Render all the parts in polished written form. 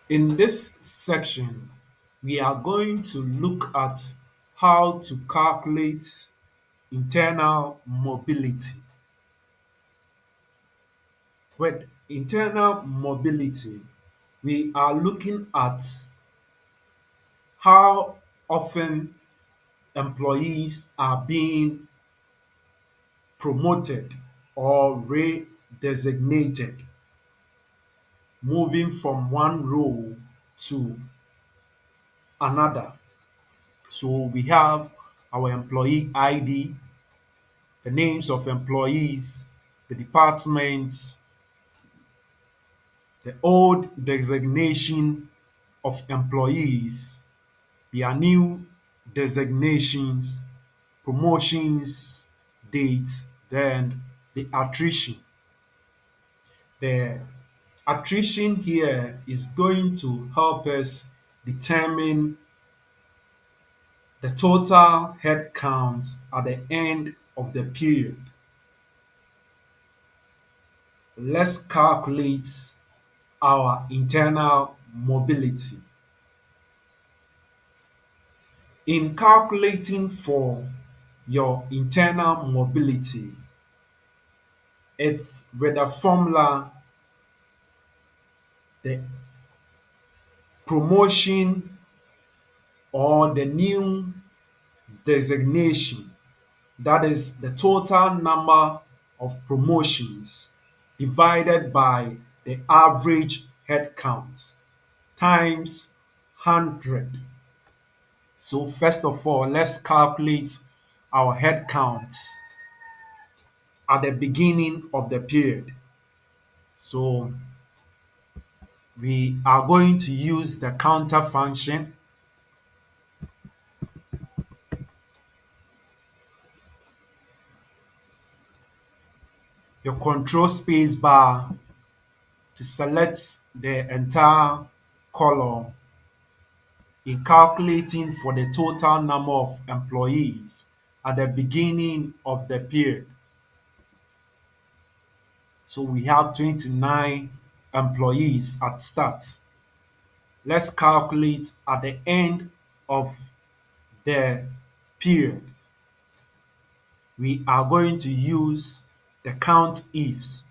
In this section, we are going to look at how to calculate internal mobility. With internal mobility, we are looking at how often employees are being promoted or redesignated, moving from one role to another. So we have our employee ID, the names of employees, the departments, the old designation of employees, their new designations, promotions, dates, then the attrition. The attrition here is going to help us determine the total head count at the end of the period. Let's calculate our internal mobility. In calculating for your internal mobility, it's with the formula the promotion or the new designation, that is the total number of promotions divided by the average head count times 100. So first of all, let's calculate our head counts at the beginning of the period. So we are going to use the counter function, your control space bar to select the entire column in calculating for the total number of employees at the beginning of the period. So we have 29 employees at start. Let's calculate at the end of the period. We are going to use the count ifs.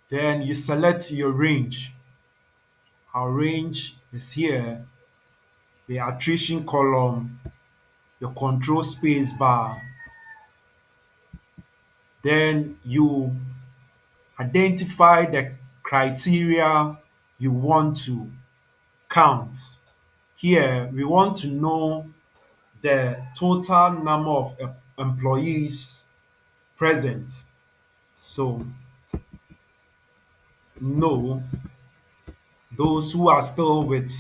Then you select your range. Our range is here, the attrition column, your control space bar. Then you identify the criteria you want to count. Here, we want to know the total number of employees present. So, no, those who are still with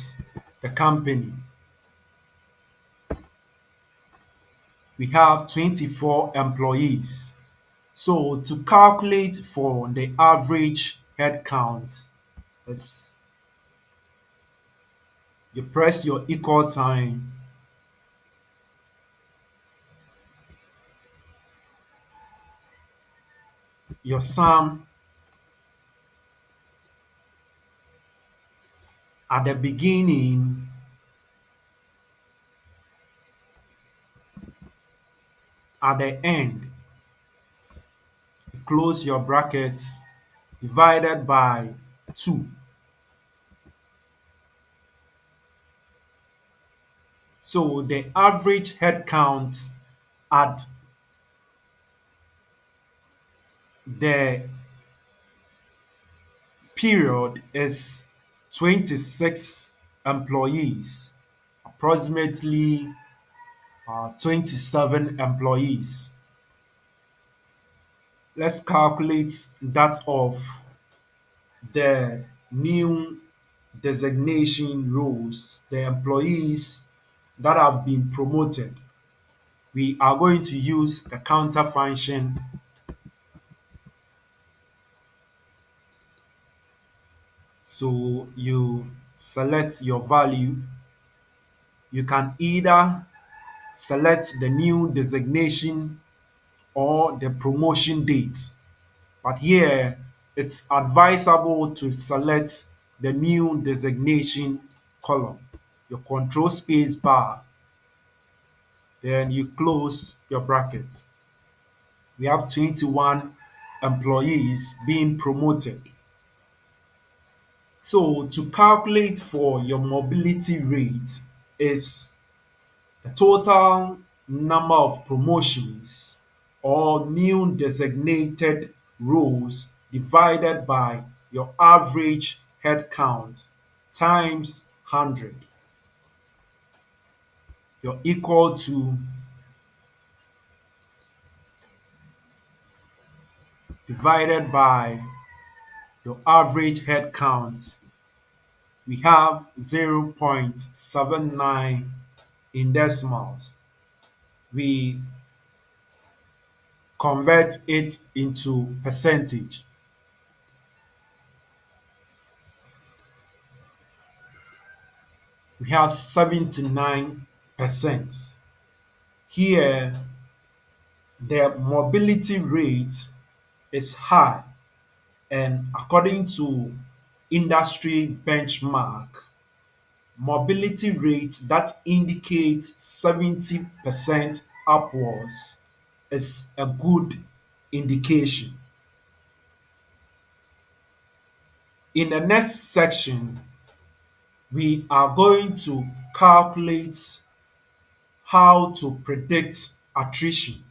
the company. We have 24 employees. So, to calculate for the average head count, is you press your equal sign, your sum at the beginning, at the end, close your brackets, divided by 2. So the average head count at the period is 26 employees, approximately 27 employees. Let's calculate that of the new designation roles, the employees that have been promoted. We are going to use the counter function. So you select your value. You can either select the new designation or the promotion date. But here, it's advisable to select the new designation column. You control space bar, then you close your bracket. We have 21 employees being promoted. So to calculate for your mobility rate is the total number of promotions or new designated roles divided by your average head count times 100. You're equal to divided by your average head count. We have 0.79 in decimals. We convert it into percentage. We have 79%. Here, the mobility rate is high, and according to industry benchmark, mobility rate that indicates 70% upwards is a good indication. In the next section, we are going to calculate how to predict attrition.